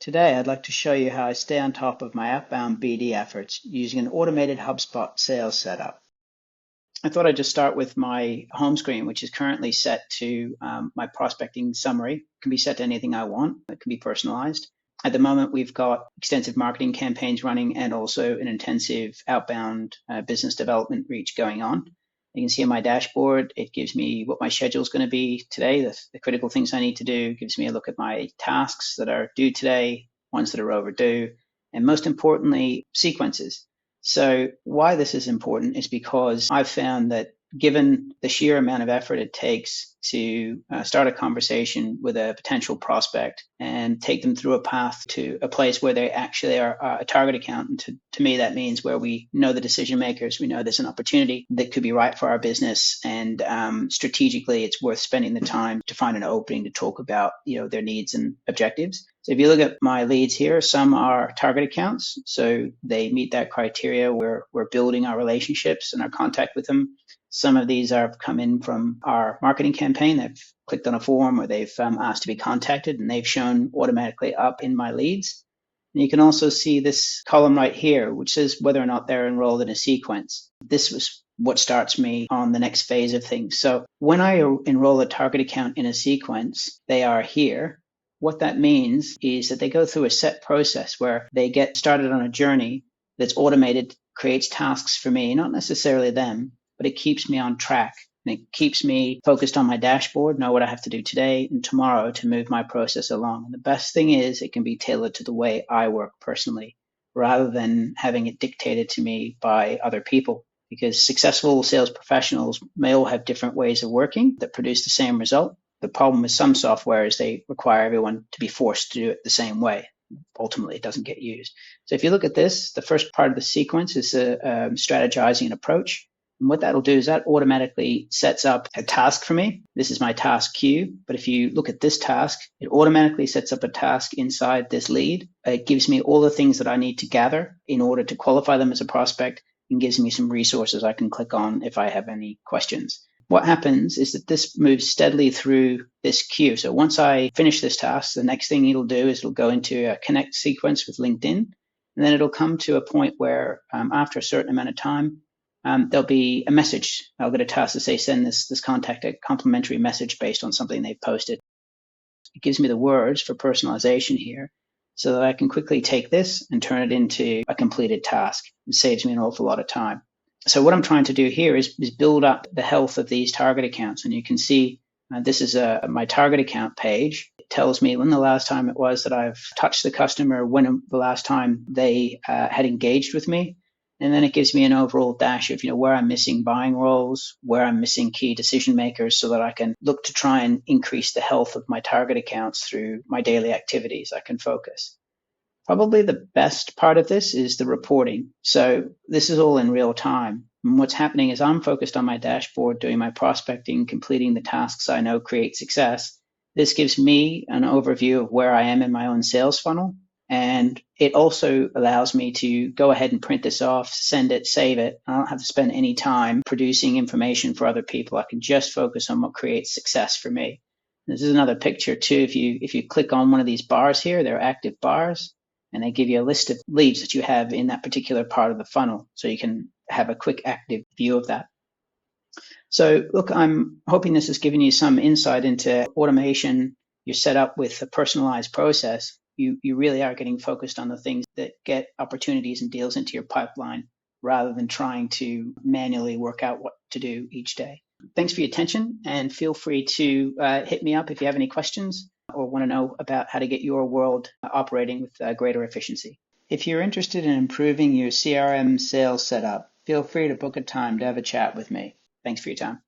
Today, I'd like to show you how I stay on top of my outbound BD efforts using an automated HubSpot sales setup. I thought I'd just start with my home screen, which is currently set to my prospecting summary. It can be set to anything I want. It can be personalized. At the moment, we've got extensive marketing campaigns running and also an intensive outbound business development reach going on. You can see on my dashboard, it gives me what my schedule is going to be today, the critical things I need to do, gives me a look at my tasks that are due today, ones that are overdue, and most importantly, sequences. So why this is important is because I've found that given the sheer amount of effort it takes to start a conversation with a potential prospect and take them through a path to a place where they actually are a target account. And to me, that means where we know the decision makers, we know there's an opportunity that could be right for our business. And strategically, it's worth spending the time to find an opening to talk about, their needs and objectives. So if you look at my leads here, some are target accounts. So they meet that criteria where we're building our relationships and our contact with them. Some of these have come in from our marketing campaign. They've clicked on a form or they've asked to be contacted and they've shown automatically up in my leads. And you can also see this column right here, which says whether or not they're enrolled in a sequence. This was what starts me on the next phase of things. So when I enroll a target account in a sequence, they are here. What that means is that they go through a set process where they get started on a journey that's automated, creates tasks for me, not necessarily them, but it keeps me on track and it keeps me focused on my dashboard, know what I have to do today and tomorrow to move my process along. And the best thing is it can be tailored to the way I work personally rather than having it dictated to me by other people, because successful sales professionals may all have different ways of working that produce the same result. The problem with some software is they require everyone to be forced to do it the same way. Ultimately, it doesn't get used. So if you look at this, the first part of the sequence is strategizing an approach. And what that'll do is that automatically sets up a task for me. This is my task queue. But if you look at this task, it automatically sets up a task inside this lead. It gives me all the things that I need to gather in order to qualify them as a prospect and gives me some resources I can click on if I have any questions. What happens is that this moves steadily through this queue. So once I finish this task, the next thing it'll do is it'll go into a connect sequence with LinkedIn. And then it'll come to a point where after a certain amount of time, there'll be a message. I'll get a task to say, send this contact a complimentary message based on something they've posted. It gives me the words for personalization here so that I can quickly take this and turn it into a completed task. It saves me an awful lot of time. So what I'm trying to do here is build up the health of these target accounts. And you can see this is my target account page. It tells me when the last time it was that I've touched the customer, when the last time they had engaged with me. And then it gives me an overall dash of, where I'm missing buying roles, where I'm missing key decision makers so that I can look to try and increase the health of my target accounts through my daily activities. I can focus. Probably the best part of this is the reporting. So this is all in real time. And what's happening is I'm focused on my dashboard, doing my prospecting, completing the tasks I know create success. This gives me an overview of where I am in my own sales funnel. And it also allows me to go ahead and print this off, send it, save it. I don't have to spend any time producing information for other people. I can just focus on what creates success for me. This is another picture too. If you click on one of these bars here, they're active bars, and they give you a list of leads that you have in that particular part of the funnel. So you can have a quick active view of that. So look, I'm hoping this has given you some insight into automation. You're set up with a personalized process. You really are getting focused on the things that get opportunities and deals into your pipeline rather than trying to manually work out what to do each day. Thanks for your attention, and feel free to hit me up if you have any questions or want to know about how to get your world operating with greater efficiency. If you're interested in improving your CRM sales setup, feel free to book a time to have a chat with me. Thanks for your time.